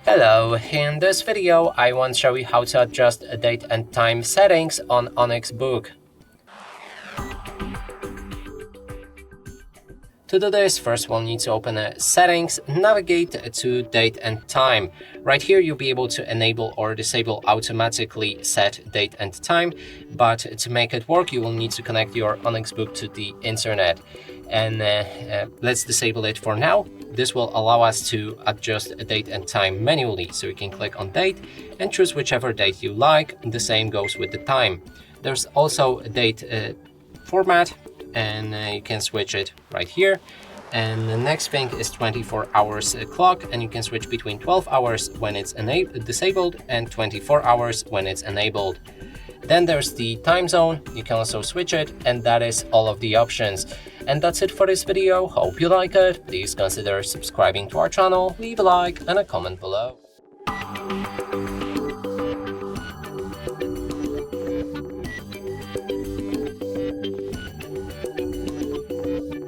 Hello, in this video I want to show you how to adjust date and time settings on ONYX Boox. To do this, first we'll need to open Settings, navigate to Date and Time. Right here you'll be able to enable or disable automatically set date and time, but to make it work you will need to connect your ONYX Boox to the internet. And let's disable it for now. This will allow us to adjust date and time manually, so you can click on date and choose whichever date you like. The same goes with the time. There's also a date format, and you can switch it right here. And the next thing is 24 hours clock, and you can switch between 12 hours when it's disabled and 24 hours when it's enabled. Then there's the time zone, you can also switch it, and that is all of the options. And that's it for this video. Hope you like it. Please consider subscribing to our channel, leave a like and a comment below.